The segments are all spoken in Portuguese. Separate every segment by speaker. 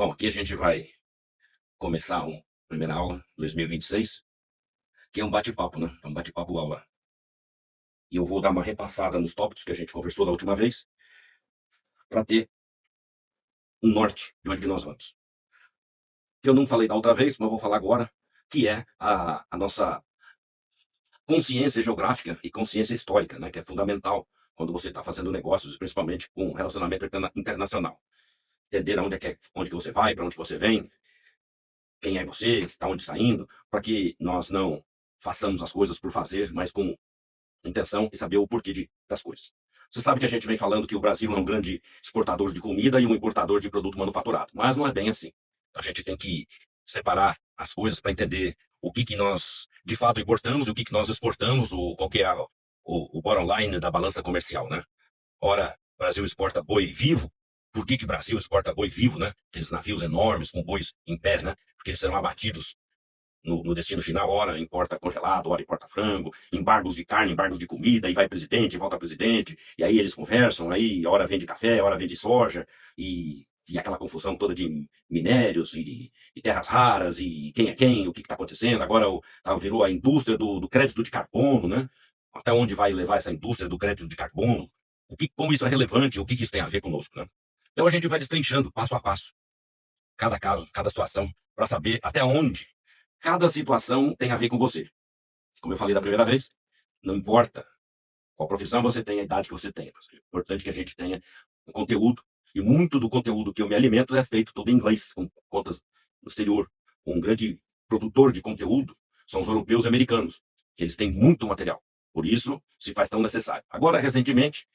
Speaker 1: Bom, aqui a gente vai começar uma primeira aula 2026, que é um bate-papo, né? É um bate-papo aula. E eu vou dar uma repassada nos tópicos que a gente conversou da última vez, para ter um norte de onde que nós vamos. Eu não falei da outra vez, mas vou falar agora, que é a nossa consciência geográfica e consciência histórica, né? Que é fundamental quando você está fazendo negócios, principalmente com relacionamento internacional. Entender onde que você vai, para onde que você vem, quem é você, está onde está indo, para que nós não façamos as coisas por fazer, mas com intenção e saber o porquê das coisas. Você sabe que a gente vem falando que o Brasil é um grande exportador de comida e um importador de produto manufaturado, mas não é bem assim. A gente tem que separar as coisas para entender o que nós de fato importamos e o que nós exportamos, qual que é o bottom line da balança comercial, né? Ora, o Brasil exporta boi vivo. Por que o Brasil exporta boi vivo, né? Aqueles navios enormes com bois em pés, né? Porque eles serão abatidos no destino final, ora importa congelado, ora importa frango, embargos de carne, embargos de comida, e vai presidente, volta presidente, e aí eles conversam, aí ora vende café, ora vende soja, e aquela confusão toda de minérios e terras raras, e quem é quem, o que está acontecendo, agora virou a indústria do crédito de carbono, né? Até onde vai levar essa indústria do crédito de carbono? Como isso é relevante, o que isso tem a ver conosco, né? Então a gente vai destrinchando passo a passo, cada caso, cada situação, para saber até onde cada situação tem a ver com você. Como eu falei da primeira vez, não importa qual profissão você tem, a idade que você tem. É importante que a gente tenha um conteúdo. E muito do conteúdo que eu me alimento é feito todo em inglês, com contas no exterior. Um grande produtor de conteúdo são os europeus e americanos, que eles têm muito material. Por isso, se faz tão necessário. Agora, recentemente,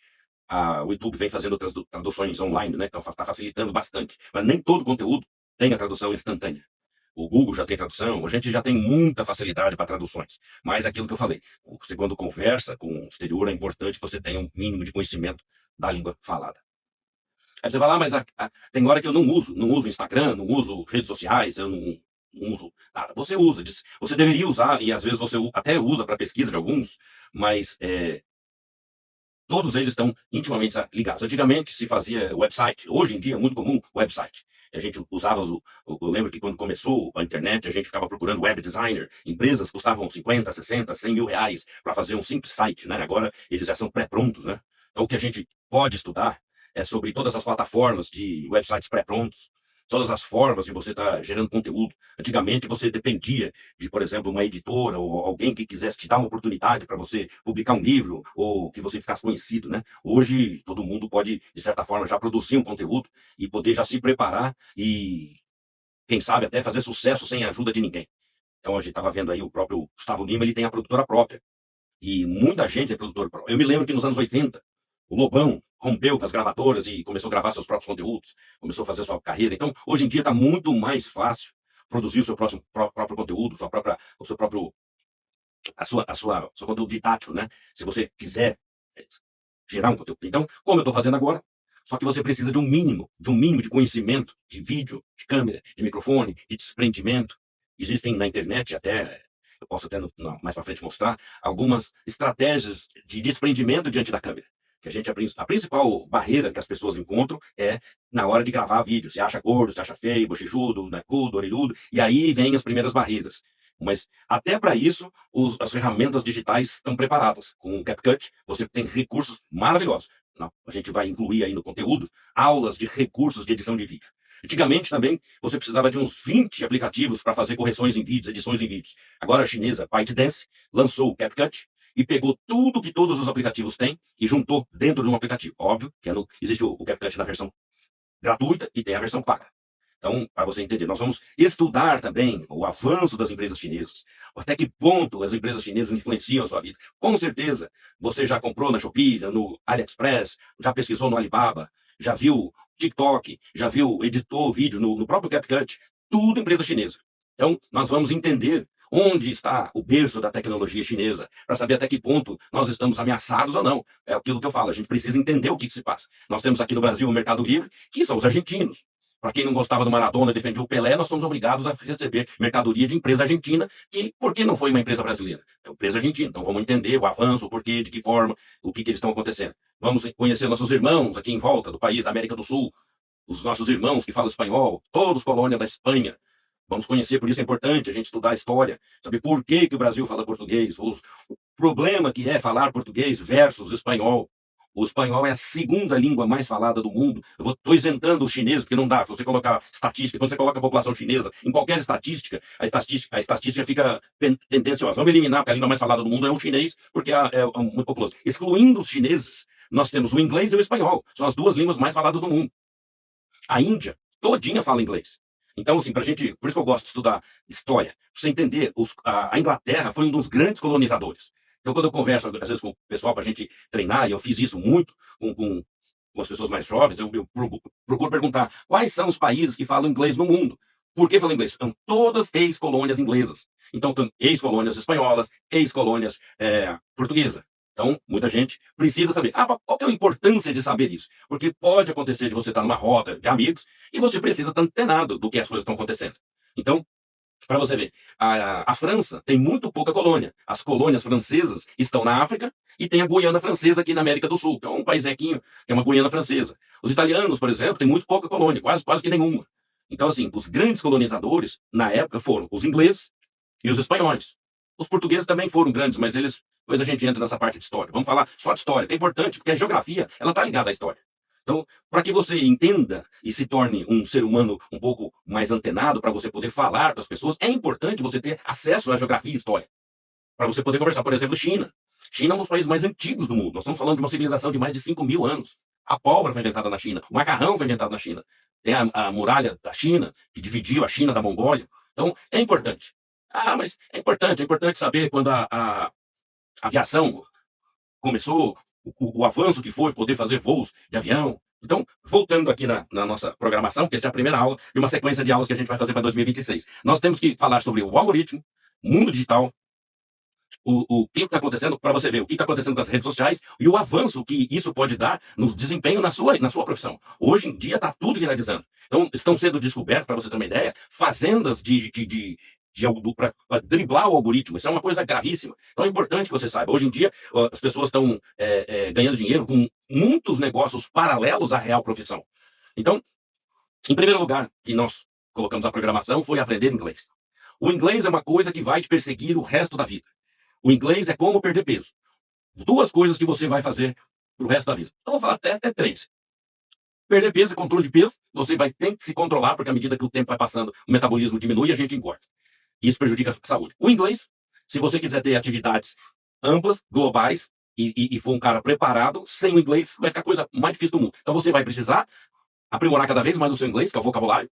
Speaker 1: o YouTube vem fazendo traduções online, né? Então está facilitando bastante. Mas nem todo conteúdo tem a tradução instantânea. O Google já tem tradução, a gente já tem muita facilidade para traduções. Mas aquilo que eu falei, você quando conversa com o exterior, é importante que você tenha um mínimo de conhecimento da língua falada. Aí você vai lá, mas tem hora que eu não uso Instagram, não uso redes sociais, eu não uso nada. Você usa, você deveria usar, e às vezes você até usa para pesquisa de alguns, mas todos eles estão intimamente ligados. Antigamente se fazia website, hoje em dia é muito comum website. A gente usava, eu lembro que quando começou a internet, a gente ficava procurando web designer. Empresas custavam 50, 60, 100 mil reais para fazer um simples site, né? Agora eles já são pré-prontos, né? Então o que a gente pode estudar é sobre todas as plataformas de websites pré-prontos, todas as formas de você estar gerando conteúdo. Antigamente você dependia de, por exemplo, uma editora ou alguém que quisesse te dar uma oportunidade para você publicar um livro ou que você ficasse conhecido, né? Hoje todo mundo pode, de certa forma, já produzir um conteúdo e poder já se preparar e, quem sabe, até fazer sucesso sem a ajuda de ninguém. Então a gente estava vendo aí o próprio Gustavo Lima, ele tem a produtora própria. E muita gente é produtor próprio. Eu me lembro que nos anos 80, o Lobão rompeu com as gravadoras e começou a gravar seus próprios conteúdos, começou a fazer sua carreira. Então, hoje em dia está muito mais fácil produzir o seu próprio conteúdo, o seu próprio, seu conteúdo didático, né? Se você quiser gerar um conteúdo. Então, como eu estou fazendo agora, só que você precisa de um mínimo de conhecimento de vídeo, de câmera, de microfone, de desprendimento. Existem na internet até, eu posso até mais para frente mostrar, algumas estratégias de desprendimento diante da câmera. Que a principal barreira que as pessoas encontram é na hora de gravar vídeo. Se acha gordo, se acha feio, bochechudo, nacudo, orelhudo, e aí vem as primeiras barreiras. Mas até para isso, as ferramentas digitais estão preparadas. Com o CapCut, você tem recursos maravilhosos. A gente vai incluir aí no conteúdo aulas de recursos de edição de vídeo. Antigamente também você precisava de uns 20 aplicativos para fazer correções em vídeos, edições em vídeos. Agora a chinesa ByteDance lançou o CapCut e pegou tudo que todos os aplicativos têm e juntou dentro de um aplicativo. Óbvio que existe o CapCut na versão gratuita e tem a versão paga. Então, para você entender, nós vamos estudar também o avanço das empresas chinesas, até que ponto as empresas chinesas influenciam a sua vida. Com certeza, você já comprou na Shopee, no AliExpress, já pesquisou no Alibaba, já viu TikTok, já viu, editou vídeo no próprio CapCut, tudo empresa chinesa. Então, nós vamos entender onde está o berço da tecnologia chinesa, para saber até que ponto nós estamos ameaçados ou não. É aquilo que eu falo, a gente precisa entender o que se passa. Nós temos aqui no Brasil o Mercado Livre, que são os argentinos. Para quem não gostava do Maradona e defendia o Pelé, nós somos obrigados a receber mercadoria de empresa argentina, que por que não foi uma empresa brasileira? É uma empresa argentina. Então vamos entender o avanço, o porquê, de que forma, o que eles estão acontecendo. Vamos conhecer nossos irmãos aqui em volta do país, da América do Sul, os nossos irmãos que falam espanhol, todos colônia da Espanha. Vamos conhecer, por isso é importante a gente estudar a história, saber por que o Brasil fala português, o problema que é falar português versus espanhol. O espanhol é a segunda língua mais falada do mundo. Eu estou isentando os chineses, porque não dá. Se você colocar estatística, quando você coloca a população chinesa em qualquer estatística, a estatística fica tendenciosa. Vamos eliminar, porque a língua mais falada do mundo é o chinês, porque é muito populoso. Excluindo os chineses, nós temos o inglês e o espanhol. São as duas línguas mais faladas do mundo. A Índia todinha fala inglês. Então, assim, pra gente, por isso que eu gosto de estudar história, pra você entender, a Inglaterra foi um dos grandes colonizadores. Então, quando eu converso, às vezes, com o pessoal pra gente treinar, e eu fiz isso muito com as pessoas mais jovens, eu procuro perguntar quais são os países que falam inglês no mundo. Por que falam inglês? São todas ex-colônias inglesas. Então, ex-colônias espanholas, ex-colônias portuguesas. Então, muita gente precisa saber. Qual que é a importância de saber isso? Porque pode acontecer de você estar numa roda de amigos e você precisa estar antenado do que as coisas estão acontecendo. Então, para você ver, a França tem muito pouca colônia. As colônias francesas estão na África e tem a Guiana Francesa aqui na América do Sul, que é um paisequinho, que é uma Guiana Francesa. Os italianos, por exemplo, têm muito pouca colônia, quase que nenhuma. Então, assim, os grandes colonizadores, na época, foram os ingleses e os espanhóis. Os portugueses também foram grandes, mas depois a gente entra nessa parte de história. Vamos falar só de história, que é importante, porque a geografia, ela está ligada à história. Então, para que você entenda e se torne um ser humano um pouco mais antenado, para você poder falar com as pessoas, é importante você ter acesso à geografia e história. Para você poder conversar, por exemplo, China. China é um dos países mais antigos do mundo. Nós estamos falando de uma civilização de mais de 5.000 anos. A pólvora foi inventada na China, o macarrão foi inventado na China. Tem a muralha da China, que dividiu a China da Mongólia. Então, é importante. Mas é importante saber quando a aviação começou, o avanço que foi poder fazer voos de avião. Então, voltando aqui na nossa programação, porque essa é a primeira aula de uma sequência de aulas que a gente vai fazer para 2026. Nós temos que falar sobre o algoritmo, mundo digital, o que está acontecendo, para você ver o que está acontecendo com as redes sociais e o avanço que isso pode dar no desempenho na sua profissão. Hoje em dia está tudo viralizando. Então, estão sendo descobertos, para você ter uma ideia, fazendas para driblar o algoritmo. Isso é uma coisa gravíssima. Então é importante que você saiba. Hoje em dia, as pessoas estão ganhando dinheiro com muitos negócios paralelos à real profissão. Então, em primeiro lugar, que nós colocamos a programação foi aprender inglês. O inglês é uma coisa que vai te perseguir o resto da vida. O inglês é como perder peso. Duas coisas que você vai fazer pro resto da vida. Então, vou falar até três. Perder peso e controle de peso, você vai ter que se controlar, porque à medida que o tempo vai passando, o metabolismo diminui e a gente engorda. Isso prejudica a saúde. O inglês, se você quiser ter atividades amplas, globais, e for um cara preparado, sem o inglês vai ficar a coisa mais difícil do mundo. Então você vai precisar aprimorar cada vez mais o seu inglês, que é o vocabulário,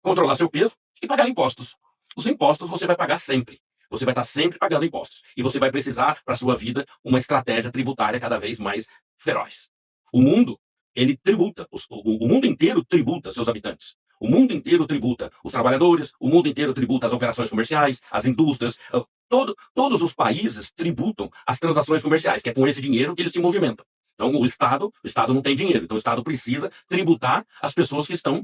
Speaker 1: controlar seu peso e pagar impostos. Os impostos você vai pagar sempre. Você vai estar sempre pagando impostos. E você vai precisar, para a sua vida, uma estratégia tributária cada vez mais feroz. O mundo, ele tributa. O mundo inteiro tributa seus habitantes. O mundo inteiro tributa os trabalhadores, o mundo inteiro tributa as operações comerciais, as indústrias. Todos os países tributam as transações comerciais, que é com esse dinheiro que eles se movimentam. Então, o Estado não tem dinheiro. Então, o Estado precisa tributar as pessoas que estão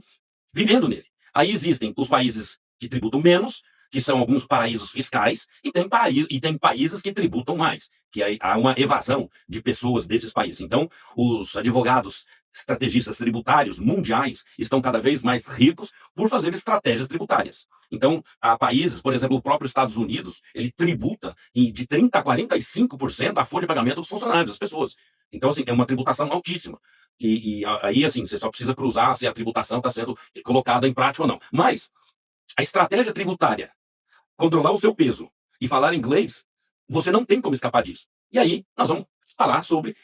Speaker 1: vivendo nele. Aí existem os países que tributam menos, que são alguns paraísos fiscais, e tem países que tributam mais, que aí há uma evasão de pessoas desses países. Então, os advogados estrategistas tributários mundiais estão cada vez mais ricos por fazer estratégias tributárias. Então, há países, por exemplo, o próprio Estados Unidos, ele tributa de 30% a 45% a folha de pagamento dos funcionários, das pessoas. Então, assim, é uma tributação altíssima. E aí, assim, você só precisa cruzar se a tributação está sendo colocada em prática ou não. Mas a estratégia tributária, controlar o seu peso e falar inglês, você não tem como escapar disso. E aí, nós vamos falar sobre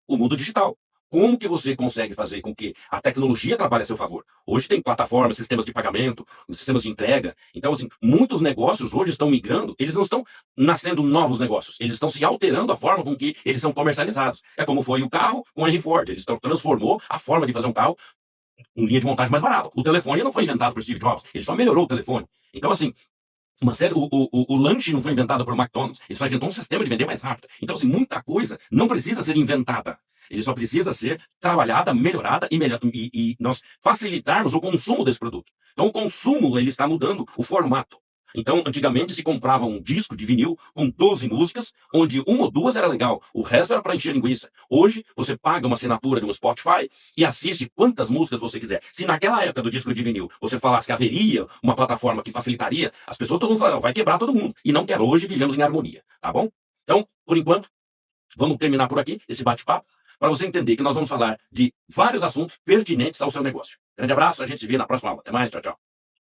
Speaker 1: o mundo digital. Como que você consegue fazer com que a tecnologia trabalhe a seu favor? Hoje tem plataformas, sistemas de pagamento, sistemas de entrega. Então, assim, muitos negócios hoje estão migrando, eles não estão nascendo novos negócios, eles estão se alterando a forma com que eles são comercializados. É como foi o carro com a Henry Ford, eles transformou a forma de fazer um carro em linha de montagem mais barato. O telefone não foi inventado por Steve Jobs, ele só melhorou o telefone. Então, assim, o lanche não foi inventado por McDonald's, ele só inventou um sistema de vender mais rápido. Então, assim, muita coisa não precisa ser inventada. Ele só precisa ser trabalhada, melhorada e nós facilitarmos o consumo desse produto. Então, o consumo ele está mudando o formato. Então, antigamente se comprava um disco de vinil com 12 músicas, onde uma ou duas era legal, o resto era para encher linguiça. Hoje, você paga uma assinatura de um Spotify e assiste quantas músicas você quiser. Se naquela época do disco de vinil você falasse que haveria uma plataforma que facilitaria, as pessoas, todo mundo falaram, vai quebrar todo mundo. E não quer. Hoje vivemos em harmonia, tá bom? Então, por enquanto, vamos terminar por aqui esse bate-papo, para você entender que nós vamos falar de vários assuntos pertinentes ao seu negócio. Grande abraço, a gente se vê na próxima aula. Até mais, tchau, tchau.